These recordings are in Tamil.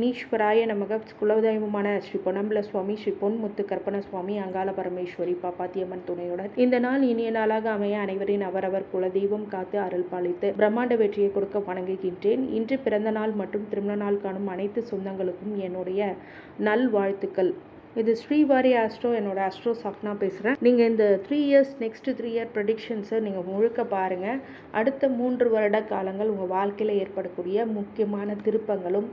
ஈஸ்வராய நமக. குலதெய்வமான ஸ்ரீ பொன்னம்பல சுவாமி, ஸ்ரீ பொன்முத்து கற்பன சுவாமி, அங்காள பரமேஸ்வரி, பாப்பாத்தியம்மன் துணையுடன் இந்த நாள் இனிய நாளாக அமைய அனைவரின் அவரவர் குலதெய்வம் காத்து அருள் பாலித்து பிரம்மாண்ட வெற்றியை கொடுக்க வணங்குகின்றேன். இன்று பிறந்த நாள் மற்றும் திருமண நாள் காணும் அனைத்து சொந்தங்களுக்கும் என்னுடைய நல்வாழ்த்துக்கள். இது ஸ்ரீவாரி ஆஸ்ட்ரோ, என்னோட ஆஸ்ட்ரோ சாக்னா பேசுகிறேன். நீங்கள் இந்த 3 இயர்ஸ் நெக்ஸ்ட் 3 இயர் ப்ரெடிக்ஷன்ஸை நீங்கள் முழுக்க பாருங்கள். அடுத்த 3 வருட காலங்கள் உங்கள் வாழ்க்கையில் ஏற்படக்கூடிய முக்கியமான திருப்பங்களும்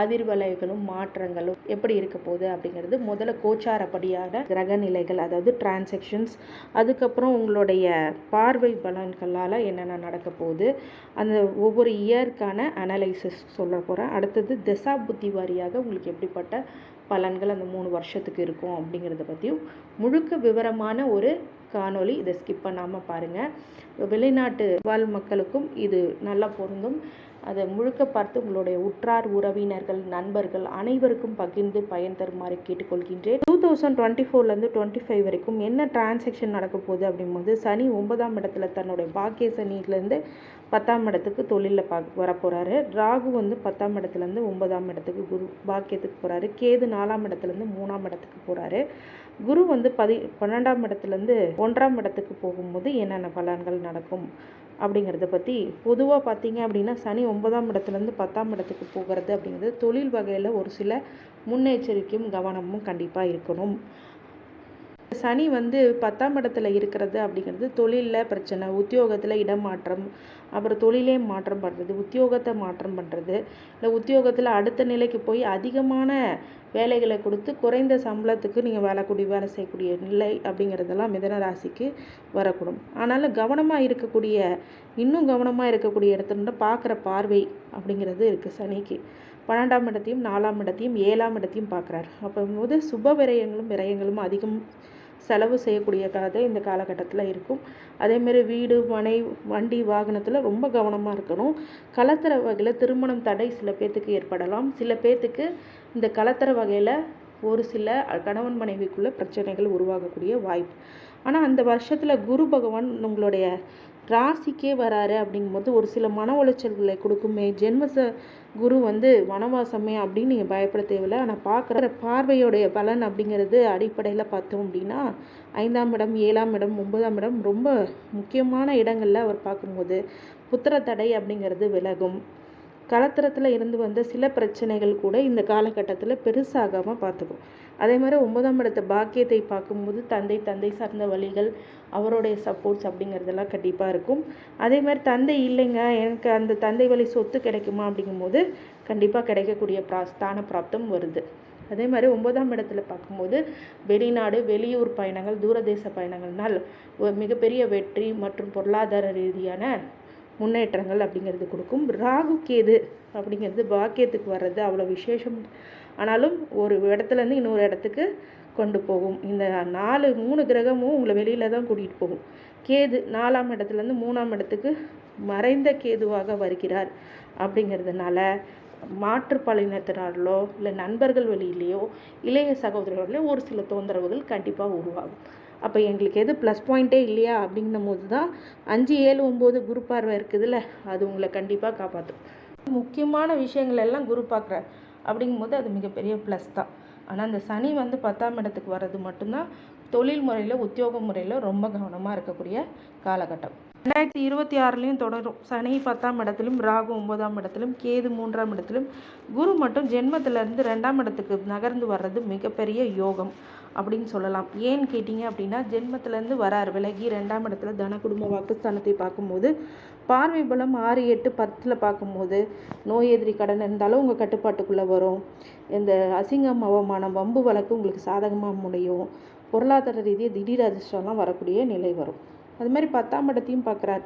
அதிர்வலைகளும் மாற்றங்களும் எப்படி இருக்க போகுது அப்படிங்கிறது முதல்ல கோச்சாரப்படியான கிரக நிலைகள், அதாவது டிரான்சாக்ஷன்ஸ், அதுக்கப்புறம் உங்களுடைய பார்வை பலன்களால் என்னென்ன நடக்க போகுது, அந்த ஒவ்வொரு இயருக்கான அனலைசிஸ் சொல்ல போகிறேன். அடுத்தது திசா புத்தி வாரியாக உங்களுக்கு எப்படிப்பட்ட பலன்கள் அந்த 3 வருஷத்துக்கு இருக்கும் அப்படிங்கிறத பற்றியும் முழுக்க விவரமான ஒரு காணொளி. இதை ஸ்கிப் பண்ணாமல் பாருங்கள். வெளிநாட்டு வாழ் மக்களுக்கும் இது நல்லா பொருந்தும். அதை முழுக்க பார்த்து உங்களுடைய உற்றார் உறவினர்கள் நண்பர்கள் அனைவருக்கும் பகிர்ந்து பயன் தருமாறு கேட்டுக்கொள்கின்றேன். 2024 25 வரைக்கும் என்ன டிரான்சாக்ஷன் நடக்க போகுது அப்படிங்கும்போது, சனி 9ஆம் இடத்துல தன்னுடைய பாக்கிய சனியிலேருந்து 10ஆம் இடத்துக்கு தொழிலில் வரப்போகிறாரு. ராகு 10ஆம் இடத்துலேருந்து 9ஆம் இடத்துக்கு குரு பாக்கியத்துக்கு போகிறாரு. கேது 4ஆம் இடத்துலேருந்து 3ஆம் இடத்துக்கு போகிறாரு. குரு 12ஆம் இடத்துலேருந்து 1ஆம் இடத்துக்கு போகும்போது என்னென்ன பலன்கள் நடக்கும் அப்படிங்கிறத பற்றி பொதுவாக பார்த்தீங்க அப்படின்னா, சனி 9ஆம் இடத்துலேருந்து 10ஆம் இடத்துக்கு போகிறது அப்படிங்கிறது தொழில் வகையில் ஒரு சில முன்னெச்சரிக்கையும் கவனமும் கண்டிப்பாக இருக்கணும். சனி 10ஆம் இடத்துல இருக்கிறது அப்படிங்கிறது தொழிலில் பிரச்சனை, உத்தியோகத்தில் இடமாற்றம், அப்புறம் தொழிலே மாற்றம் பண்ணுறது, உத்தியோகத்தை மாற்றம் பண்ணுறது, இல்லை உத்தியோகத்தில் அடுத்த நிலைக்கு போய் அதிகமான வேலைகளை கொடுத்து குறைந்த சம்பளத்துக்கு நீங்கள் வேலை செய்யக்கூடிய நிலை அப்படிங்கிறதெல்லாம் மிதன ராசிக்கு வரக்கூடும். ஆனாலும் இன்னும் கவனமாக இருக்கக்கூடிய இடத்துல பார்க்குற பார்வை அப்படிங்கிறது இருக்குது. சனிக்கு 12ஆம் இடத்தையும் 4ஆம் இடத்தையும் 7ஆம் இடத்தையும் பார்க்குறாரு. அப்போது சுப விரயங்களும் அதிகம் செலவு செய்யக்கூடிய கதை இந்த காலகட்டத்தில் இருக்கும். அதேமாரி வீடு மனை வண்டி வாகனத்தில் ரொம்ப கவனமாக இருக்கணும். கலத்தர வகையில் திருமணம் தடை சில பேர்த்துக்கு ஏற்படலாம். சில பேர்த்துக்கு இந்த கலத்தர வகையில் ஒரு சில கணவன் மனைவிக்குள்ள பிரச்சனைகள் உருவாகக்கூடிய வாய்ப்பு. ஆனால் அந்த வருஷத்தில் குரு பகவான் உங்களுடைய ராசிக்கே வராரு அப்படிங்கும்போது ஒரு சில மன உளைச்சல்களை கொடுக்குமே. ஜென்ம குரு வனவாசமே அப்படின்னு நீங்கள் பயப்பட தேவையில்லை. ஆனால் பார்க்குற பார்வையோடைய பலன் அப்படிங்கிறது அடிப்படையில் பார்த்தோம் அப்படின்னா 5ஆம் இடம் 7ஆம் இடம் 9ஆம் இடம் ரொம்ப முக்கியமான இடங்களில் அவர் பார்க்கும்போது புத்திர தடை அப்படிங்கிறது விலகும். கலத்திரத்தில் இருந்து வந்த சில பிரச்சனைகள் கூட இந்த காலகட்டத்தில் பெருசாகாமல் பார்த்துக்கும். அதே மாதிரி 9ஆம் இடத்த பாக்கியத்தை பார்க்கும்போது தந்தை சார்ந்த வழிகள், அவருடைய சப்போர்ட்ஸ் அப்படிங்கிறதெல்லாம் கண்டிப்பாக இருக்கும். அதே மாதிரி தந்தை இல்லைங்க, எனக்கு அந்த தந்தை வழி சொத்து கிடைக்குமா அப்படிங்கும்போது கண்டிப்பாக கிடைக்கக்கூடிய ஸ்தான பிராப்தம் வருது. அதே மாதிரி 9ஆம் இடத்துல பார்க்கும்போது வெளிநாடு வெளியூர் பயணங்கள், தூரதேச பயணங்கள்னால் மிகப்பெரிய வெற்றி மற்றும் பொருளாதார ரீதியான முன்னேற்றங்கள் அப்படிங்கிறது கொடுக்கும். ராகு கேது அப்படிங்கிறது பாக்கியத்துக்கு வர்றது அவ்வளோ விசேஷம். ஆனாலும் ஒரு இடத்துலேருந்து இன்னொரு இடத்துக்கு கொண்டு போகும். இந்த 3 கிரகமும் உங்களை வெளியில் தான் கூட்டிகிட்டு போகும். கேது 4ஆம் இடத்துலேருந்து 3ஆம் இடத்துக்கு மறைந்த கேதுவாக வருகிறார். அப்படிங்கிறதுனால மாற்றுப்பாலினத்தினாலோ இல்லை நண்பர்கள் வழியிலையோ இளைய சகோதரர்களோ ஒரு சில தொந்தரவுகள் கண்டிப்பாக உருவாகும். அப்போ எங்களுக்கு எது ப்ளஸ் பாயிண்ட்டே இல்லையா அப்படிங்கும் போது தான் 5, 7, 9 குரு பார்வை இருக்குதுல்ல, அது உங்களை கண்டிப்பாக காப்பாற்றும். முக்கியமான விஷயங்கள் எல்லாம் குரு பார்க்குறார் அப்படிங்கும்போது அது மிகப்பெரிய ப்ளஸ் தான். ஆனால் அந்த சனி 10ஆம் இடத்துக்கு வர்றது மட்டும்தான் தொழில் முறையில் உத்தியோக முறையில் ரொம்ப கவனமாக இருக்கக்கூடிய காலகட்டம். 2026 தொடரும். சனி 10ஆம் இடத்திலும், ராகு 9ஆம் இடத்திலும், கேது 3ஆம் இடத்திலும், குரு மட்டும் ஜென்மத்திலேருந்து 2ஆம் இடத்துக்கு நகர்ந்து வர்றது மிகப்பெரிய யோகம் அப்படின்னு சொல்லலாம். ஏன்னு கேட்டிங்க அப்படின்னா, ஜென்மத்திலேருந்து வரார் விலகி 2ஆம் இடத்துல தன குடும்ப வாக்குஸ்தானத்தை பார்க்கும்போது பார்வை பலம் 6, 8, 10 பார்க்கும்போது நோய் எதிரி கடன் இருந்தாலும் உங்கள் கட்டுப்பாட்டுக்குள்ளே வரும். இந்த அசிங்கம் அவமானம் வம்பு வழக்கு உங்களுக்கு சாதகமாக முடியும். பொருளாதார ரீதியாக திடீர் அதிர்ஷ்டம்லாம் வரக்கூடிய நிலை வரும். அது மாதிரி 10ஆம் இடத்தையும் பார்க்குறார்,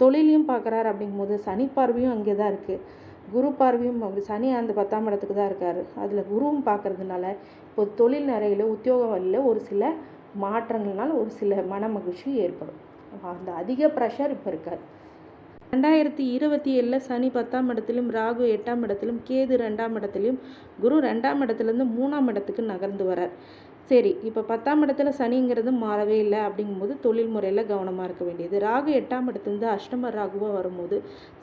தொழிலையும் பார்க்குறார். அப்படிங்கும்போது சனி பார்வையும் அங்கே தான் இருக்குது, குரு பார்வையும் சனி அந்த 10ஆம் இடத்துக்கு தான் இருக்கார். அதில் குருவும் பார்க்கறதுனால இப்போ தொழில் நிறையில உத்தியோக வழியில் ஒரு சில மாற்றங்கள்னால ஒரு சில மன மகிழ்ச்சி ஏற்படும். அந்த அதிக ப்ரெஷர் இப்போ இருக்காது. 2027 சனி 10ஆம் இடத்திலும், ராகு 8ஆம் இடத்திலும், கேது 2ஆம் இடத்திலும், குரு 2ஆம் இடத்துலேருந்து 3ஆம் இடத்துக்கு நகர்ந்து வரார். சரி, இப்போ 10ஆம் இடத்துல சனிங்கிறது மாறவே இல்லை அப்படிங்கும்போது தொழில் முறையில் கவனமாக இருக்க வேண்டியது. ராகு 8ஆம் இடத்துலேருந்து அஷ்டம ராகுவாக வரும்போது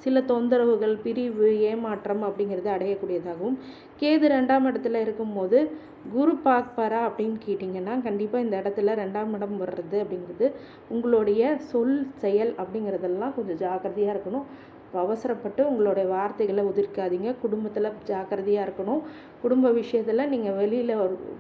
சில தொந்தரவுகள், பிரிவு, ஏமாற்றம் அப்படிங்கிறது அடையக்கூடியதாகவும், கேது 2ஆம் இடத்துல இருக்கும்போது குரு பார்ப்பாரா அப்படின்னு கேட்டிங்கன்னா, கண்டிப்பாக இந்த இடத்துல 2ஆம் இடம் வர்றது அப்படிங்கிறது உங்களுடைய சொல், செயல் அப்படிங்கிறதெல்லாம் கொஞ்சம் ஜாக்கிரதையாக இருக்கணும். அவசரப்பட்டு உங்களுடைய வார்த்தைகளை உதிர்க்காதீங்க. குடும்பத்தில் ஜாக்கிரதையாக இருக்கணும். குடும்ப விஷயத்தில் நீங்கள் வெளியில்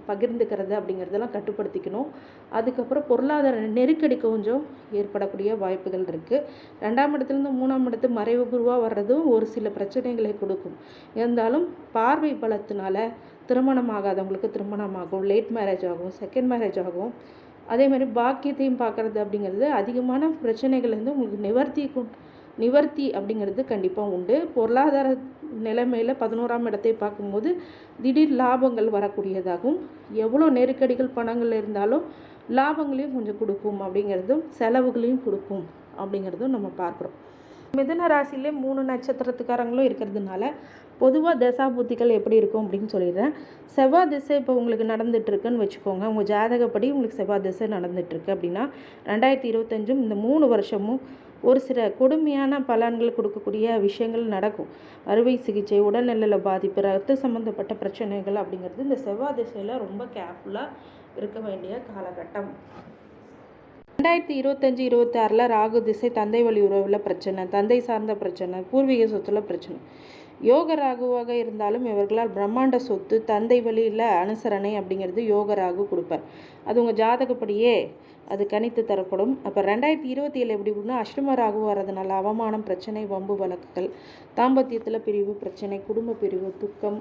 பகிர்ந்துக்கிறது அப்படிங்கிறதெல்லாம் கட்டுப்படுத்திக்கணும். அதுக்கப்புறம் பொருளாதார நெருக்கடி கொஞ்சம் ஏற்படக்கூடிய வாய்ப்புகள் இருக்குது. 2ஆம் இடத்துலேருந்து 3ஆம் இடத்து மறைவு குருவாக வர்றதும் ஒரு சில பிரச்சனைகளை கொடுக்கும். இருந்தாலும் பார்வை பலத்தினால திருமணம் ஆகாதவங்களுக்கு திருமணமாகும், லேட் மேரேஜ் ஆகும், செகண்ட் மேரேஜ் ஆகும். அதே மாதிரி பாக்கியத்தையும் பார்க்குறது அப்படிங்கிறது அதிகமான பிரச்சனைகள்லேருந்து உங்களுக்கு நிவர்த்தி அப்படிங்கிறது கண்டிப்பாக உண்டு. பொருளாதார நிலைமையில் 11ஆம் இடத்தை பார்க்கும்போது திடீர் லாபங்கள் வரக்கூடியதாகவும், எவ்வளோ நெருக்கடிகள் பணங்கள் இருந்தாலும் லாபங்களையும் கொஞ்சம் கொடுக்கும் அப்படிங்கிறதும், செலவுகளையும் கொடுக்கும் அப்படிங்கிறதும் நம்ம பார்க்குறோம். மிதுன ராசியிலே 3 நட்சத்திரத்துக்காரங்களும் இருக்கிறதுனால பொதுவாக தசாபுத்திகள் எப்படி இருக்கும் அப்படின்னு சொல்லிடுறேன். செவ்வாய் திசை இப்போ உங்களுக்கு நடந்துகிட்ருக்குன்னு வச்சுக்கோங்க. உங்கள் ஜாதகப்படி உங்களுக்கு செவ்வாய் திசை நடந்துகிட்ருக்கு அப்படின்னா 2025 இந்த 3 வருஷமும் ஒரு சில கொடுமையான பலன்கள் கொடுக்கக்கூடிய விஷயங்கள் நடக்கும். அறுவை சிகிச்சை, உடல்நல பாதிப்பு, ரத்த சம்மந்தப்பட்ட பிரச்சனைகள் அப்படிங்கிறது இந்த செவ்வாய் திசையில் ரொம்ப கேர்ஃபுல்லாக இருக்க வேண்டிய காலகட்டம். 2025-26 ராகு திசை தந்தை வழி உறவில் பிரச்சனை, தந்தை சார்ந்த பிரச்சனை, பூர்வீக சொத்துல பிரச்சனை. யோக ராகுவாக இருந்தாலும் இவர்களால் பிரம்மாண்ட சொத்து, தந்தை வழியில் அனுசரணை அப்படிங்கிறது யோக ராகு கொடுப்பார். அது உங்கள் ஜாதகப்படியே அது கணித்து தரப்படும். அப்போ 2027 எப்படி அப்படின்னா அஷ்டம ராகு வர்றதுனால அவமானம், பிரச்சனை, வம்பு வழக்குகள், தாம்பத்தியத்தில் பிரிவு பிரச்சனை, குடும்ப பிரிவு, துக்கம்,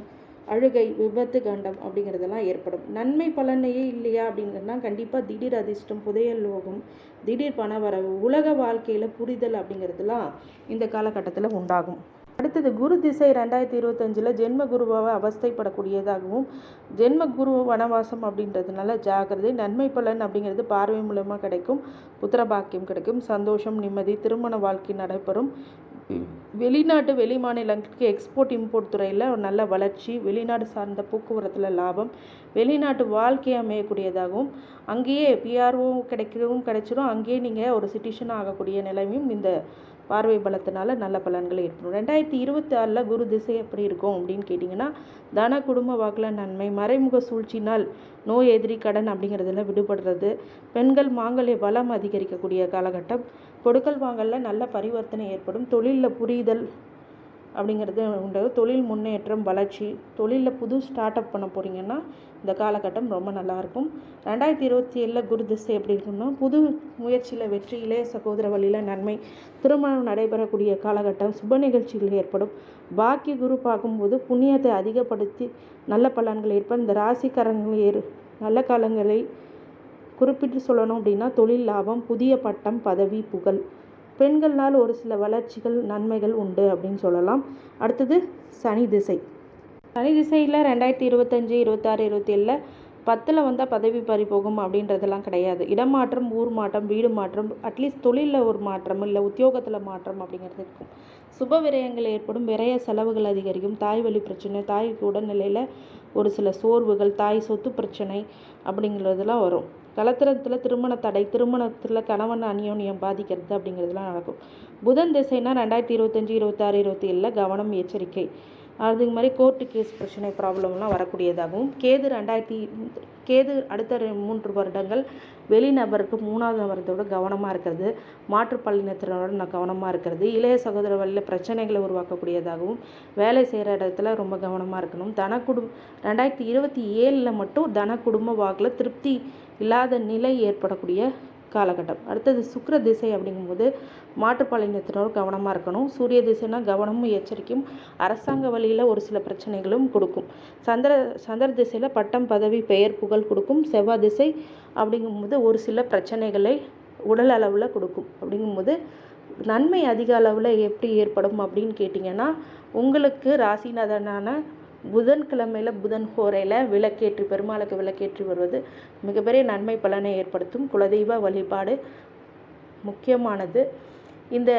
அழுகை, விபத்து, கண்டம் அப்படிங்கிறதெல்லாம் ஏற்படும். நன்மை பலனையே இல்லையா அப்படிங்கிறதுனா கண்டிப்பாக திடீர் அதிர்ஷ்டம், புதையல் லோகம், திடீர் பண வரவு, உலக வாழ்க்கையில் புரிதல் அப்படிங்கிறதுலாம் இந்த காலகட்டத்தில் உண்டாகும். அடுத்தது குரு திசை 2025 ஜென்ம குருவாக அவஸ்தைப்படக்கூடியதாகவும், ஜென்ம குரு வனவாசம் அப்படின்றதுனால ஜாகிரதை. நன்மை பலன் அப்படிங்கிறது பார்வை மூலமாக கிடைக்கும், புத்திர பாக்கியம் கிடைக்கும், சந்தோஷம், நிம்மதி, திருமண வாழ்க்கை நடைபெறும். வெளிநாட்டு வெளி மாநிலங்களுக்கு எக்ஸ்போர்ட் இம்போர்ட் துறையில் ஒரு நல்ல வளர்ச்சி, வெளிநாடு சார்ந்த போக்குவரத்தில் லாபம், வெளிநாட்டு வாழ்க்கை அமையக்கூடியதாகவும், அங்கேயே பிஆர்ஓ கிடைச்சிடும். அங்கேயே நீங்கள் ஒரு சிட்டிசன் ஆகக்கூடிய நிலைமையும் இந்த பார்வை பலத்தினால நல்ல பலன்கள் ஏற்படும். 2026 குரு திசை எப்படி இருக்கும் அப்படின்னு கேட்டிங்கன்னா, தன குடும்ப வாக்கில் நன்மை, மறைமுக சூழ்ச்சினால் நோய், எதிரி, கடன் அப்படிங்கிறதுல விடுபடுறது, பெண்கள் மாங்கல்ய பலம் அதிகரிக்கக்கூடிய காலகட்டம், கொடுக்கல் வாங்கலில் நல்ல பரிவர்த்தனை ஏற்படும், தொழிலில் புரிதல் அப்படிங்கிறது உண்டு, தொழில் முன்னேற்றம், வளர்ச்சி, தொழிலில் புது ஸ்டார்ட் அப் பண்ண போகிறீங்கன்னா இந்த காலகட்டம் ரொம்ப நல்லாயிருக்கும். 2027 குரு திசை எப்படி இருக்குன்னா, புது முயற்சியில் வெற்றி, இளைய சகோதர வழியில் நன்மை, திருமணம் நடைபெறக்கூடிய காலகட்டம், சுப நிகழ்ச்சிகள் ஏற்படும். பாக்கிய குரு பார்க்கும்போது புண்ணியத்தை அதிகப்படுத்தி நல்ல பலன்கள் ஏற்படும். இந்த ராசிக்காரங்கள் நல்ல காலங்களை குறிப்பிட்டு சொல்லணும் அப்படின்னா தொழில் லாபம், புதிய பட்டம், பதவி, புகழ், பெண்கள்னால் ஒரு சில வளர்ச்சிகள், நன்மைகள் உண்டு அப்படின்னு சொல்லலாம். அடுத்தது சனி திசை. சனி திசையில் 2025, 26, 27 10 வந்தால் பதவி பறிபோகும் அப்படின்றதெல்லாம் கிடையாது. இடமாற்றம், ஊர் மாற்றம், வீடு மாற்றம், அட்லீஸ்ட் தொழிலில் ஒரு மாற்றம், இல்லை உத்தியோகத்தில் மாற்றம் அப்படிங்கிறது இருக்கும். சுப விரயங்கள் ஏற்படும், விரய செலவுகள் அதிகரிக்கும், தாய் வழி பிரச்சனை, தாய்க்கு உடல்நிலையில் ஒரு சில சோர்வுகள், தாய் சொத்து பிரச்சனை அப்படிங்கிறதுலாம் வரும். கலத்திரத்தில் திருமண தடை, திருமணத்தில் கணவன் அந்யோன்யம் பாதிக்கிறது அப்படிங்கிறதுலாம் நடக்கும். புதன் திசைனா 2025, 26, 27 கவனம், எச்சரிக்கை. அதுக்கு மாதிரி கோர்ட்டு கேஸ் பிரச்சனை ப்ராப்ளம்லாம் வரக்கூடியதாகவும், கேது அடுத்த 3 வருடங்கள் வெளிநபருக்கு 3ஆவது நபரத்தோட கவனமாக இருக்கிறது, மாற்றுப்பாலினத்தினரோட கவனமாக இருக்கிறது, இளைய சகோதர வழியில் பிரச்சனைகளை உருவாக்கக்கூடியதாகவும், வேலை செய்கிற இடத்துல ரொம்ப கவனமாக இருக்கணும். 2027 மட்டும் தன குடும்ப வாக்கில் திருப்தி இல்லாத நிலை ஏற்படக்கூடிய காலகட்டம். அடுத்தது சுக்கிர திசை அப்படிங்கும்போது மாற்றுப்பாலினத்தினோர் கவனமாக இருக்கணும். சூரிய திசைனா கவனமும் எச்சரிக்கையும், அரசாங்க வழியில் ஒரு சில பிரச்சனைகளும் கொடுக்கும். சந்திர திசையில் பட்டம், பதவி, பெயர், புகழ் கொடுக்கும். செவ்வாய் திசை அப்படிங்கும்போது ஒரு சில பிரச்சனைகளை உடல் அளவில் கொடுக்கும். அப்படிங்கும்போது நன்மை அதிக அளவில் எப்படி ஏற்படும் அப்படின்னு கேட்டிங்கன்னா, உங்களுக்கு ராசிநாதனான புதன்கிழமையில் புதன் ஹோரையில் விளக்கேற்றி, பெருமாளுக்கு விளக்கேற்றி வருவது மிகப்பெரிய நன்மை பலனை ஏற்படுத்தும். குலதெய்வ வழிபாடு முக்கியமானது. இந்த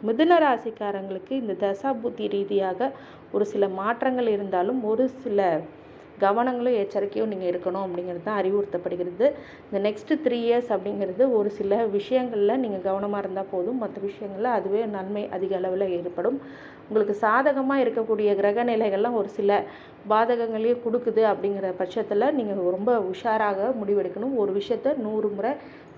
மிதுன ராசிக்காரங்களுக்கு இந்த தசாபுத்தி ரீதியாக ஒரு சில மாற்றங்கள் இருந்தாலும் ஒரு சில கவனங்களும் எச்சரிக்கையும் நீங்கள் இருக்கணும் அப்படிங்கிறது தான் அறிவுறுத்தப்படுகிறது. இந்த நெக்ஸ்ட்டு 3 இயர்ஸ் அப்படிங்கிறது ஒரு சில விஷயங்களில் நீங்கள் கவனமாக இருந்தால் போதும், மற்ற விஷயங்களில் அதுவே நன்மை அதிக அளவில் ஏற்படும். உங்களுக்கு சாதகமாக இருக்கக்கூடிய கிரக நிலைகள்லாம் ஒரு சில பாதகங்களையும் கொடுக்குது அப்படிங்கிற பட்சத்தில் நீங்கள் ரொம்ப உஷாராக முடிவெடுக்கணும். ஒரு விஷயத்தை 100 முறை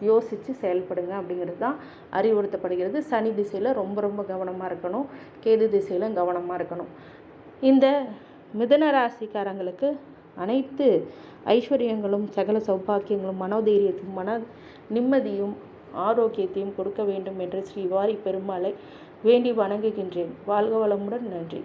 யோசித்து செயல்படுங்க அப்படிங்கிறது தான் அறிவுறுத்தப்படுகிறது. சனி திசையில் ரொம்ப ரொம்ப கவனமாக இருக்கணும், கேது திசையிலும் கவனமாக இருக்கணும். இந்த மிதுன ராசிக்காரங்களுக்கு அனைத்து ஐஸ்வர்யங்களும் சகல சௌபாக்கியங்களும் மனோதைரியத்தையும் மன நிம்மதியும் ஆரோக்கியத்தையும் கொடுக்க வேண்டும் என்று ஸ்ரீ வாரி பெருமாளை வேண்டி வணங்குகின்றேன். வாழ்க வளமுடன். நன்றி.